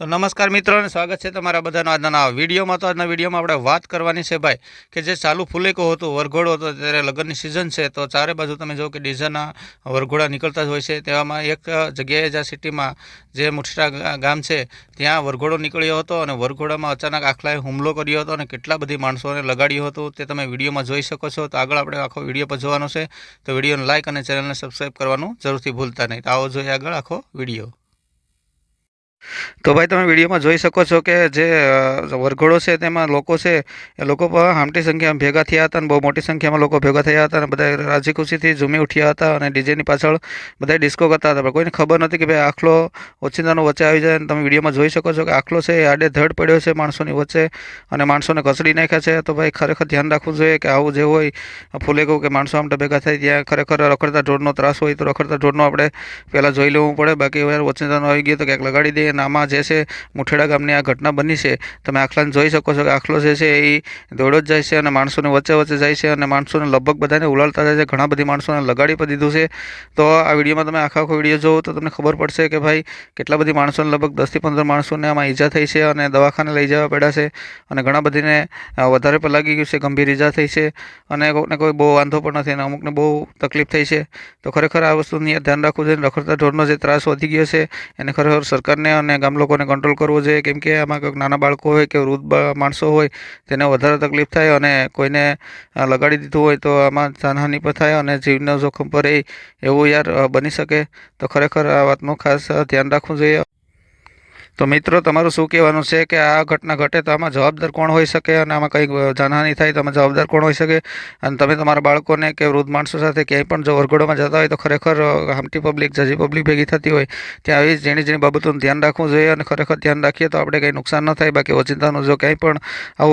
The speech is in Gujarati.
તો નમસ્કાર મિત્રો અને સ્વાગત છે તમારા બધાનો આજના નવા વિડીયોમાં. તો આજના વિડીયોમાં આપણે વાત કરવાની છે ભાઈ કે જે ચાલુ ફુલેકો હતો, વરઘોડો હતો, ત્યારે લગ્નની સિઝન છે. તો ચારે બાજુ તમે જો કે ડીઝેના વરઘોડા નીકળતા જ હોય છે. તેવામાં એક જગ્યાએ જ્યાં સિટીમાં જે મુઠીરા ગામ છે ત્યાં વરઘોડો નીકળ્યો હતો અને વરઘોડામાં અચાનક આખલાએ હુમલો કર્યો હતો અને કેટલા બધી માણસોને લગાડ્યું હતું તે તમે વિડીયોમાં જોઈ શકો છો. તો આગળ આપણે આખો વિડીયો પર જોવાનો છે. તો વિડીયોને લાઇક અને ચેનલને સબસ્ક્રાઈબ કરવાનું જરૂરથી ભૂલતા નહીં. તો આવો જોઈએ આગળ આખો વિડીયો. તો ભાઈ તમે વિડીયોમાં જોઈ શકો છો કે જે વરઘોડો છે તેમાં લોકો છે એ લોકો પણ હામટી સંખ્યામાં ભેગા થયા હતા અને બહુ મોટી સંખ્યામાં લોકો ભેગા થયા હતા અને બધા રાજી ખુશીથી ઝૂમી ઉઠ્યા હતા અને ડીજેની પાછળ બધા ડિસ્કો કરતા હતા. પણ કોઈને ખબર નથી કે ભાઈ આખલો ઓચિંતાનો વચ્ચે આવી જાય. અને તમે વિડીયોમાં જોઈ શકો છો કે આખલો છે એ આડે ધડ પડ્યો છે માણસોની વચ્ચે અને માણસોને કચડી નાખ્યા છે. તો ભાઈ ખરેખર ધ્યાન રાખવું જોઈએ કે આવું જે હોય ફૂલેકું કે માણસો આમટા ભેગા થાય ત્યાં ખરેખર રખડતા ઢોરનો ત્રાસ હોય તો રખડતા ઢોરનો આપણે પહેલાં જોઈ લેવું પડે. બાકી યાર ઓચિંતાનો આવી ગયો તો ક્યાંક લગાડી દઈએ. અને આમાં જે છે મુઠેડા ગામની આ ઘટના બની છે. તમે આખલાને જોઈ શકો છો કે આખલો જે છે એ દોડો જ જાય છે અને માણસોની વચ્ચે વચ્ચે જાય છે અને માણસોને લગભગ બધાને ઉલાળતા જાય છે. ઘણા બધી માણસોને લગાડી પણ દીધું છે. તો આ વિડીયોમાં તમે આખો વિડીયો જોવો તો તમને ખબર પડશે કે ભાઈ કેટલા બધી માણસોને લગભગ 10થી 15 માણસોને આમાં ઈજા થઈ છે અને દવાખાને લઈ જવા પડ્યા છે. અને ઘણા બધીને વધારે પણ લાગી ગયું છે, ગંભીર ઈજા થઈ છે અને કોઈને કોઈ બહુ વાંધો પણ નથી અને અમુકને બહુ તકલીફ થઈ છે. તો ખરેખર આ વસ્તુની ધ્યાન રાખવું જોઈએ. રખડતા ઢોરનો જે ત્રાસ વધી ગયો છે એને ખરેખર સરકારને અને ગામ લોકોને કંટ્રોલ કરવો જોઈએ. કેમ કે આમાં કંઈક નાના બાળકો હોય કે વૃદ્ધ માણસો હોય તેને વધારે તકલીફ થાય અને કોઈને લગાડી દીધું હોય તો આમાં જાનહાનિ પણ થાય અને જીવના જોખમ પર એવું યાર બની શકે. તો ખરેખર આ વાતનું ખાસ ધ્યાન રાખવું જોઈએ. તો મિત્રો તમારું શું કહેવાનું છે કે આ ઘટના ઘટે તો આમાં જવાબદાર કોણ હોઈ શકે અને આમાં કંઈક જાનહાનિ થાય તો આમાં જવાબદાર કોણ હોઈ શકે? અને તમે તમારા બાળકોને કે વૃદ્ધ માણસો સાથે ક્યાંય પણ જો વરઘોડામાં જતા હોય તો ખરેખર હામટી પબ્લિક, જાજી પબ્લિક ભેગી થતી હોય ત્યાં આવી ઝીણી ઝીણી બાબતોનું ધ્યાન રાખવું જોઈએ. અને ખરેખર ધ્યાન રાખીએ તો આપણે કંઈ નુકસાન ન થાય. બાકી ઓચિંતાનું જો ક્યાંય પણ આવું